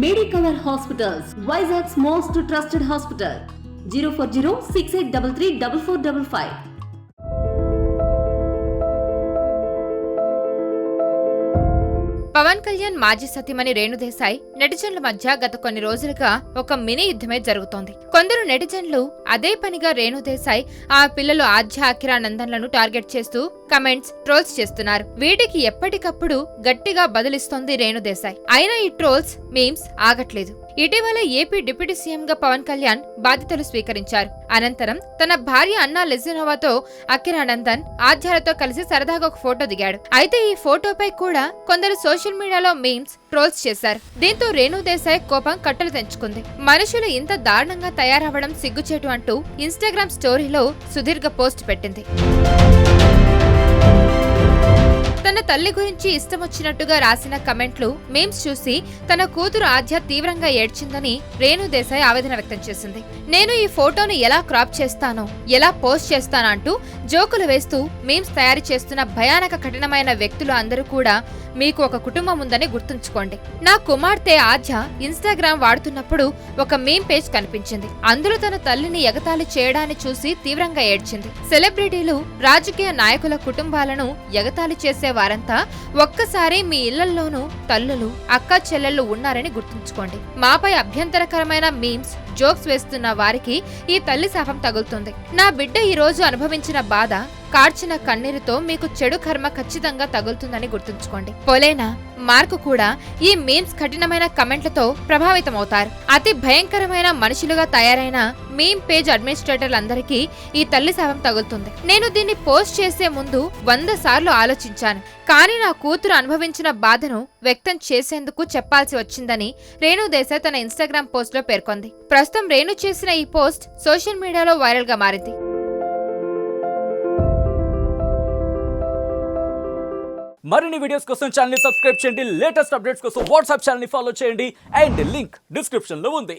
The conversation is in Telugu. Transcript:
Medicover Hospitals, Vizag's most trusted hospital. 040-6833-4455. Pawan Kalyan మాజీ సతీమణి రేణు దేశాయ్ నెటిజన్ల మధ్య గత కొన్ని రోజులుగా ఒక మినీ యుద్ధమే జరుగుతోంది. కొందరు నెటిజన్లు అదే పనిగా రేణు దేశాయ్, ఆ పిల్లలు ఆద్య, అఖిరా నందన్లను టార్గెట్ చేస్తూ కమెంట్స్, ట్రోల్స్ చేస్తున్నారు. వీటికి ఎప్పటికప్పుడు గట్టిగా బదులిస్తోంది రేణు దేశాయ్. అయినా ఈ ట్రోల్స్, మీమ్స్ ఆగట్లేదు. ఇటీవల ఏపీ డిప్యూటీ సీఎంగా పవన్ కళ్యాణ్ బాధ్యతలు స్వీకరించారు. అనంతరం తన భార్య అన్నా లెజినోవాతో అఖిరా నందన్, ఆద్యాలతో కలిసి సరదాగా ఒక ఫోటో దిగాడు. అయితే ఈ ఫోటోపై కూడా కొందరు సోషల్ మీడియాలో మీమ్స్, ట్రోల్స్ చేశారు. దీంతో రేణు దేశాయ్ కోపం కట్టలు తెంచుకుంది. మనుషులు ఇంత దారుణంగా తయారవ్వడం సిగ్గుచేటు అంటూ ఇన్స్టాగ్రామ్ స్టోరీలో సుదీర్ఘ పోస్ట్ పెట్టింది. తన తల్లి గురించి ఇష్టమొచ్చినట్టుగా రాసిన కమెంట్లు, మీమ్స్ చూసి తన కూతురు ఆద్య తీవ్రంగా ఏడ్చిందని రేణు దేశాయ్ ఆవేదన వ్యక్తం చేసింది. నేను ఈ ఫోటోను ఎలా క్రాప్ చేస్తానో, ఎలా పోస్ట్ చేస్తానో అంటూ జోకులు వేస్తూ మీమ్స్ తయారు చేస్తున్న భయానక కఠినమైన వ్యక్తులు అందరూ కూడా మీకు ఒక కుటుంబం ఉందని గుర్తుంచుకోండి. నా కుమార్తె ఆద్య ఇన్స్టాగ్రామ్ వాడుతున్నప్పుడు ఒక మీమ్ పేజ్ కనిపించింది. అందులో తన తల్లిని ఎగతాళి చేయడాన్ని చూసి తీవ్రంగా ఏడ్చింది. సెలబ్రిటీలు, రాజకీయ నాయకుల కుటుంబాలను ఎగతాళి చేసే వారంతా ఒక్కసారి మీ ఇళ్లల్లోనూ తల్లులు, అక్క చెల్లెళ్ళు ఉన్నారని గుర్తుంచుకోండి. మాపై అభ్యంతరకరమైన మీమ్స్, జోక్స్ వేస్తున్న వారికి ఈ తల్లి శాపం తగులుతుంది. నా బిడ్డ ఈ రోజు అనుభవించిన బాధ, కార్చిన కన్నీరుతో మీకు చెడు కర్మ ఖచ్చితంగా తగులుతుందని గుర్తుంచుకోండి. పొలేనా, మార్కు కూడా ఈ మీమ్స్, కఠినమైన కమెంట్లతో ప్రభావితమవుతారు. అతి భయంకరమైన మనుషులుగా తయారైన మీమ్ పేజ్ అడ్మినిస్ట్రేటర్లందరికీ ఈ తల్లి శాపం తగులుతుంది. నేను దీన్ని పోస్ట్ చేసే ముందు 100 సార్లు ఆలోచించాను. కానీ నా కూతురు అనుభవించిన బాధను వ్యక్తం చేసేందుకు చెప్పాల్సి వచ్చిందని రేణు దేశాయ్ తన ఇన్స్టాగ్రామ్ పోస్ట్ లో పేర్కొంది. ప్రస్తుతం రేణు చేసిన ఈ పోస్ట్ సోషల్ మీడియాలో వైరల్ గా మారింది. మరిన్ని వీడియోస్ కోసం ఛానల్ ని సబ్స్క్రైబ్ చేయండి. లేటెస్ట్ అప్డేట్స్ కోసం వాట్సాప్ ఛానల్ ని ఫాలో చేయండి. అండ్ లింక్ డిస్క్రిప్షన్ లో ఉంది.